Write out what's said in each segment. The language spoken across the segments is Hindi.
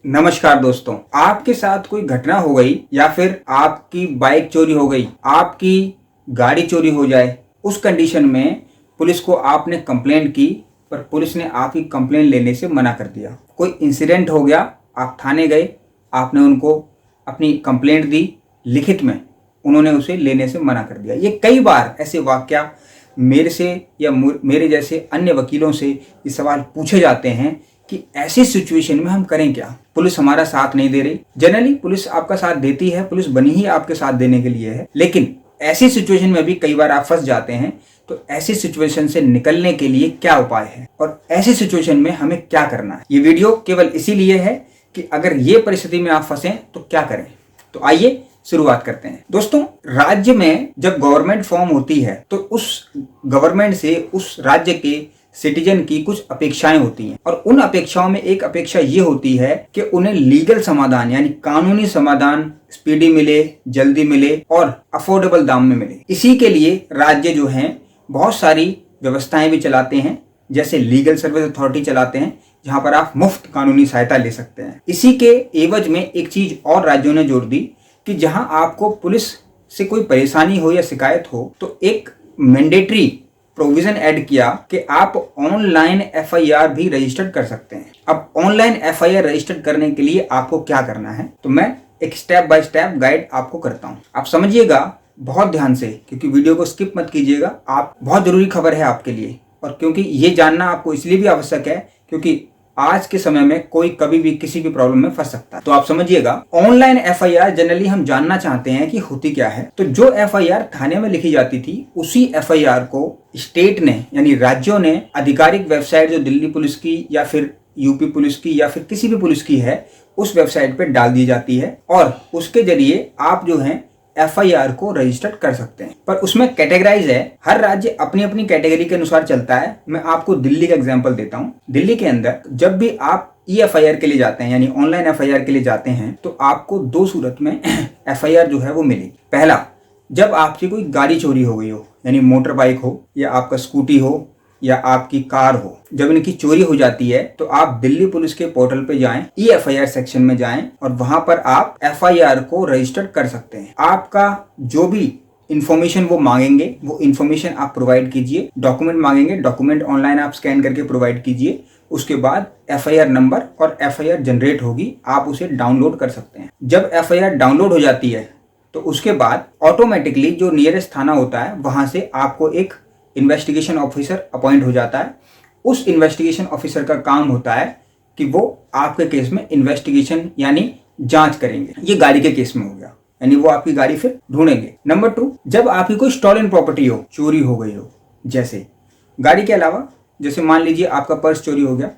नमस्कार दोस्तों, आपके साथ कोई घटना हो गई या फिर आपकी बाइक चोरी हो गई, आपकी गाड़ी चोरी हो जाए, उस कंडीशन में पुलिस को आपने कंप्लेंट की पर पुलिस ने आपकी कंप्लेंट लेने से मना कर दिया। कोई इंसिडेंट हो गया, आप थाने गए, आपने उनको अपनी कंप्लेंट दी लिखित में, उन्होंने उसे लेने से मना कर दिया। ये कई बार ऐसे वाकया मेरे से या मेरे जैसे अन्य वकीलों से ये सवाल पूछे जाते हैं कि ऐसी सिचुएशन में हम करें क्या। पुलिस हमारा साथ नहीं दे रही। जनरली पुलिस आपका साथ देती है, पुलिस बनी ही आपके साथ देने के लिए है, लेकिन ऐसी सिचुएशन में भी कई बार आप फंस जाते हैं। तो ऐसी सिचुएशन से निकलने के लिए क्या उपाय है और ऐसी सिचुएशन में हमें क्या करना है, ये वीडियो केवल इसीलिए है कि अगर ये परिस्थिति में आप फंसे तो क्या करें। तो आइए शुरुआत करते हैं। दोस्तों, राज्य में जब गवर्नमेंट फॉर्म होती है तो उस गवर्नमेंट से उस राज्य के सिटीजन की कुछ अपेक्षाएं होती हैं और उन अपेक्षाओं में एक अपेक्षा ये होती है कि उन्हें लीगल समाधान यानी कानूनी समाधान स्पीडी मिले, जल्दी मिले और अफोर्डेबल दाम में मिले। इसी के लिए राज्य जो हैं बहुत सारी व्यवस्थाएं भी चलाते हैं, जैसे लीगल सर्विस अथॉरिटी चलाते हैं जहां पर आप मुफ्त कानूनी सहायता ले सकते हैं। इसी के एवज में एक चीज और राज्यों ने जोड़ दी कि जहां आपको पुलिस से कोई परेशानी हो या शिकायत हो तो एक मैंडेटरी प्रोविजन ऐड किया कि आप ऑनलाइन एफआईआर भी रजिस्टर कर सकते हैं। अब ऑनलाइन एफआईआर रजिस्टर करने के लिए आपको क्या करना है, तो मैं एक स्टेप बाय स्टेप गाइड आपको करता हूं। आप समझिएगा बहुत ध्यान से, क्योंकि वीडियो को स्किप मत कीजिएगा। आप बहुत जरूरी खबर है आपके लिए, और क्योंकि ये जानना आपको इसलिए भी आवश्यक है क्योंकि आज के समय में कोई कभी भी किसी भी प्रॉब्लम में फंस सकता है। तो आप समझिएगा, ऑनलाइन एफआईआर जनरली हम जानना चाहते हैं कि होती क्या है। तो जो एफआईआर थाने में लिखी जाती थी उसी एफआईआर को स्टेट ने यानी राज्यों ने आधिकारिक वेबसाइट जो दिल्ली पुलिस की या फिर यूपी पुलिस की या फिर किसी भी पुलिस की है उस वेबसाइट पे डाल दी जाती है और उसके जरिए आप जो है एफआईआर को रजिस्टर कर सकते हैं। पर उसमें कैटेगराइज है, हर राज्य अपनी अपनी कैटेगरी के अनुसार चलता है। मैं आपको दिल्ली का एग्जांपल देता हूं। दिल्ली के अंदर जब भी आप एफआईआर के लिए जाते हैं यानी ऑनलाइन एफआईआर के लिए जाते हैं तो आपको दो सूरत में एफआईआर जो है वो मिलेगी। पहला, जब आपकी कोई गाड़ी चोरी हो गई हो, यानी मोटर बाइक हो या आपका स्कूटी हो या आपकी कार हो, जब इनकी चोरी हो जाती है तो आप दिल्ली पुलिस के पोर्टल पे जाएं, एफआईआर सेक्शन में जाएं और वहां पर आप एफआईआर को रजिस्टर कर सकते हैं। आपका जो भी इंफॉर्मेशन वो मांगेंगे वो इंफॉर्मेशन आप प्रोवाइड कीजिए। डॉक्यूमेंट मांगेंगे, डॉक्यूमेंट ऑनलाइन आप स्कैन करके प्रोवाइड कीजिए। उसके बाद एफआईआर नंबर और एफआईआर जनरेट होगी, आप उसे डाउनलोड कर सकते हैं। जब एफआईआर डाउनलोड हो जाती है तो उसके बाद ऑटोमेटिकली जो नियरेस्ट थाना होता है वहां से आपको एक इन्वेस्टिगेशन ऑफिसर अपॉइंट हो जाता है। उस इन्वेस्टिगेशन ऑफिसर का काम होता है कि वो आपके केस में इन्वेस्टिगेशन यानी जांच करेंगे। ये गाड़ी के केस में हो गया, यानी वो आपकी गाड़ी फिर ढूंढेंगे। नंबर 2, जब आपकी कोई स्टॉलन प्रॉपर्टी हो, चोरी हो गई हो, जैसे गाड़ी के अलावा, जैसे मान लीजिए आपका पर्स चोरी हो गया,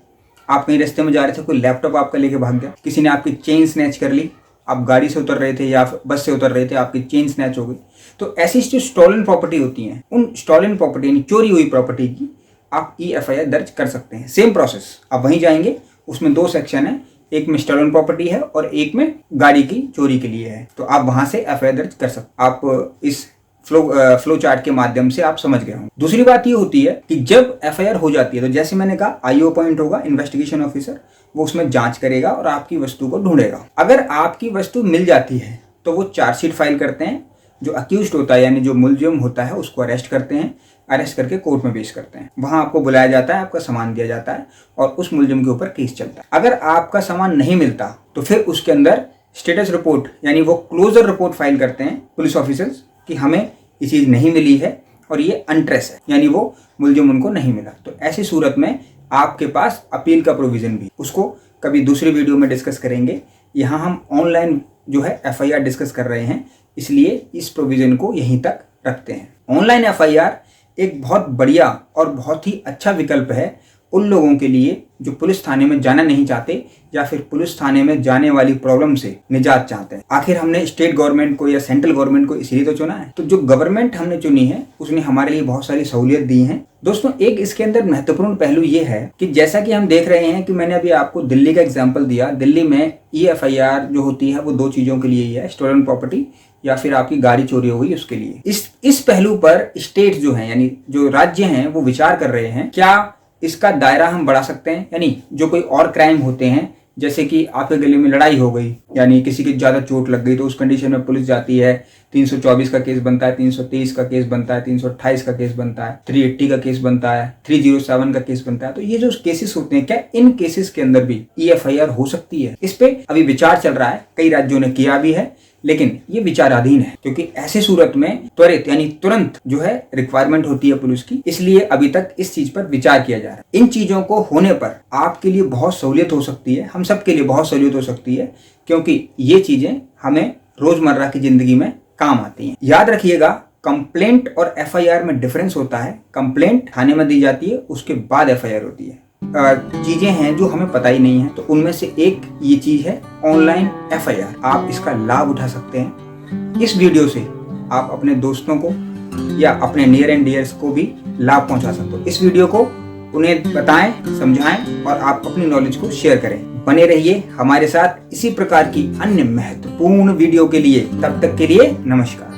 आप कहीं रास्ते में जा रहे थे, कोई लैपटॉप आपका लेके भाग गया, किसी ने आपकी चेन स्नैच कर ली, आप गाड़ी से उतर रहे थे या बस से उतर रहे थे, आपकी चेन स्नैच हो गई। तो ऐसी जो स्टॉलन प्रॉपर्टी होती हैं, उन स्टॉलन प्रॉपर्टी यानी चोरी हुई प्रॉपर्टी की आप एफआईआर दर्ज कर सकते हैं। सेम प्रोसेस, आप वहीं जाएंगे, उसमें 2 सेक्शन है, एक में स्टॉलन प्रॉपर्टी है और एक में गाड़ी की चोरी के लिए है। तो आप वहां से एफआईआर दर्ज कर सकते। आप इस फ्लो चार्ट के माध्यम से आप समझ गए होंगे। दूसरी बात ये होती है कि जब एफआईआर हो जाती है तो जैसे मैंने कहा आईओ पॉइंट होगा, इन्वेस्टिगेशन ऑफिसर, वो उसमें जांच करेगा और आपकी वस्तु को ढूंढेगा। अगर आपकी वस्तु मिल जाती है तो वो चार्जशीट फाइल करते हैं। जो अक्यूज्ड होता है यानी जो मुलजिम होता है उसको अरेस्ट करते हैं, अरेस्ट करके कोर्ट में पेश करते हैं। वहां आपको बुलाया जाता है, आपका सामान दिया जाता है और उस मुलजिम के ऊपर केस चलता है। अगर आपका सामान नहीं मिलता तो फिर उसके अंदर स्टेटस रिपोर्ट यानी वो क्लोजर रिपोर्ट फाइल करते हैं पुलिस ऑफिसर्स कि हमें ये चीज नहीं मिली है और ये अनट्रेस है, यानी वो मुलजिम उनको नहीं मिला। तो ऐसी सूरत में आपके पास अपील का प्रोविजन भी, उसको कभी दूसरी वीडियो में डिस्कस करेंगे। यहाँ हम ऑनलाइन जो है एफआईआर डिस्कस कर रहे हैं, इसलिए इस प्रोविजन को यहीं तक रखते हैं। ऑनलाइन एफआईआर एक बहुत बढ़िया और बहुत ही अच्छा विकल्प है उन लोगों के लिए जो पुलिस थाने में जाना नहीं चाहते या फिर पुलिस थाने में जाने वाली प्रॉब्लम से निजात चाहते हैं। आखिर हमने स्टेट गवर्नमेंट को या सेंट्रल गवर्नमेंट को इसलिए तो चुना है, तो जो गवर्नमेंट हमने चुनी है उसने हमारे लिए बहुत सारी सहूलियत दी है। दोस्तों, एक इसके अंदर महत्वपूर्ण पहलू ये है कि जैसा कि हम देख रहे हैं कि मैंने अभी आपको दिल्ली का एग्जाम्पल दिया। दिल्ली में एफआईआर जो होती है वो 2 चीजों के लिए ही है, स्टोलन प्रॉपर्टी या फिर आपकी गाड़ी चोरी हो गई उसके लिए। इस पहलू पर स्टेट जो है यानी जो राज्य हैं वो विचार कर रहे हैं क्या इसका दायरा हम बढ़ा सकते हैं, यानी जो कोई और क्राइम होते हैं जैसे कि आपके गले में लड़ाई हो गई, यानी किसी की ज़्यादा चोट लग गई, तो उस कंडीशन में पुलिस जाती है, 324 का केस बनता है, 323 का केस बनता है, 328 का केस बनता है, 380 का केस बनता है, 307 का केस बनता है। तो ये जो केसेस होते हैं, क्या इन केसेस के अंदर भी EFIR हो सकती है? इस पे अभी विचार चल रहा है, कई राज्यों ने किया भी है, लेकिन ये विचाराधीन है, क्योंकि ऐसे सूरत में त्वरित यानी तुरंत जो है रिक्वायरमेंट होती है पुलिस की, इसलिए अभी तक इस चीज पर विचार किया जा रहा है। इन चीजों को होने पर आपके लिए बहुत सहूलियत हो सकती है, हम सब के लिए बहुत सहूलियत हो सकती है, क्योंकि ये चीजें हमें रोजमर्रा की जिंदगी में काम आती हैं। याद रखिएगा, कंप्लेंट और FIR में डिफरेंस होता है। कंप्लेंट थाने में दी जाती है, उसके बाद FIR होती है। चीजें हैं जो हमें पता ही नहीं है, तो उनमें से एक ये चीज है ऑनलाइन FIR। आप इसका लाभ उठा सकते हैं। इस वीडियो से आप अपने दोस्तों को या अपने नियर एंड डियर्स को भी लाभ पहुंचा सकते हो। इस वीडियो को उन्हें बताएं, समझाएं और आप अपनी नॉलेज को शेयर करें। बने रहिए हमारे साथ इसी प्रकार की अन्य महत्वपूर्ण वीडियो के लिए। तब तक के लिए नमस्कार।